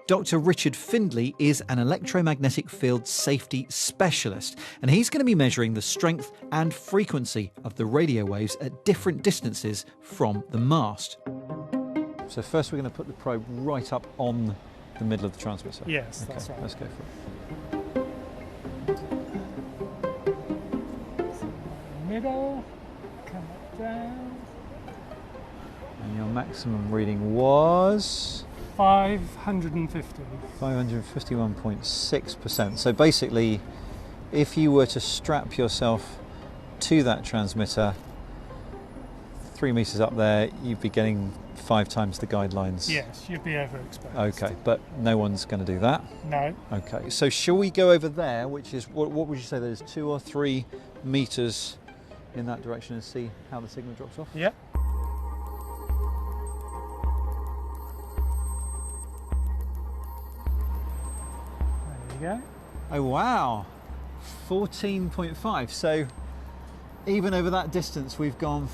Dr. Richard Findlay is an electromagnetic field safety specialist, and he's going to be measuring the strength and frequency of the radio waves at different distances from the mast. So first we're going to put the probe right up on the middle of the transmitter. Yes, okay, that's right. Let's go for it. Middle, come down. And your maximum reading was? 550. 551.6%. So basically, if you were to strap yourself to that transmitter 3 meters up there, you'd be getting 5 times the guidelines. Yes, you'd be overexposed. Okay, but no one's going to do that? No. Okay, so shall we go over there, which is, what would you say, there's 2 or 3 meters in that direction, and see how the signal drops off? Yeah. There you go. Oh wow, 14.5. So even over that distance, we've gone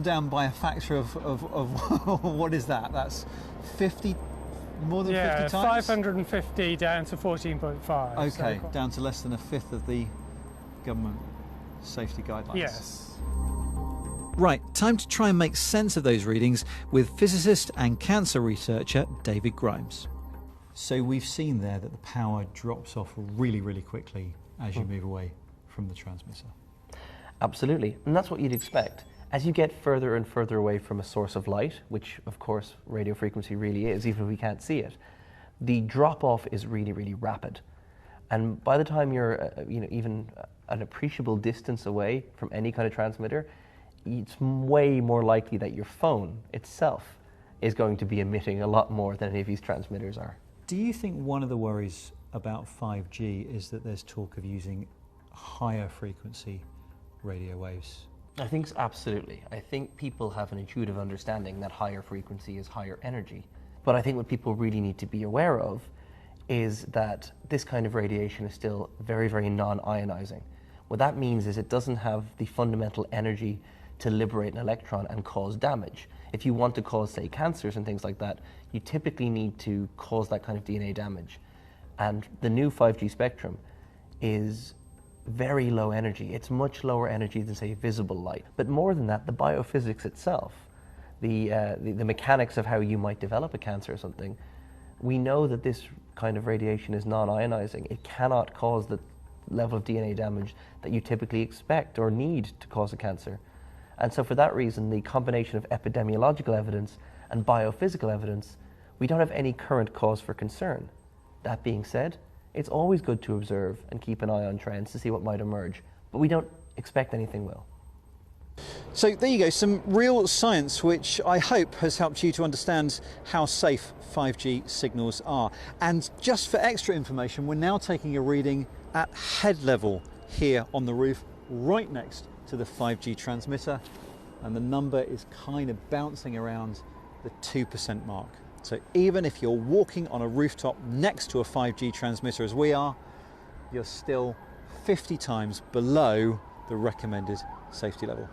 down by a factor of what is that? That's 50, more than 50 times? 550 down to 14.5. Okay, so down to less than a fifth of the government safety guidelines. Yes. Right, time to try and make sense of those readings with physicist and cancer researcher David Grimes. So we've seen there that the power drops off really, really quickly as you move away from the transmitter. Absolutely, and that's what you'd expect. As you get further and further away from a source of light, which of course radio frequency really is, even if we can't see it, the drop-off is really, really rapid. And by the time you're even an appreciable distance away from any kind of transmitter, it's way more likely that your phone itself is going to be emitting a lot more than any of these transmitters are. Do you think one of the worries about 5G is that there's talk of using higher frequency radio waves? I think absolutely. I think people have an intuitive understanding that higher frequency is higher energy. But I think what people really need to be aware of is that this kind of radiation is still very, very non-ionizing. What that means is it doesn't have the fundamental energy to liberate an electron and cause damage. If you want to cause, say, cancers and things like that, you typically need to cause that kind of DNA damage. And the new 5G spectrum is very low energy. It's much lower energy than, say, visible light. But more than that, the biophysics itself, the mechanics of how you might develop a cancer or something, we know that this kind of radiation is non-ionizing. It cannot cause the level of DNA damage that you typically expect or need to cause a cancer. And so for that reason, the combination of epidemiological evidence and biophysical evidence, we don't have any current cause for concern. That being said, it's always good to observe and keep an eye on trends to see what might emerge, but we don't expect anything will. So there you go, some real science which I hope has helped you to understand how safe 5G signals are. And just for extra information, we're now taking a reading at head level here on the roof, right next to the 5G transmitter, and the number is kind of bouncing around the 2% mark. So even if you're walking on a rooftop next to a 5G transmitter as we are, you're still 50 times below the recommended safety level.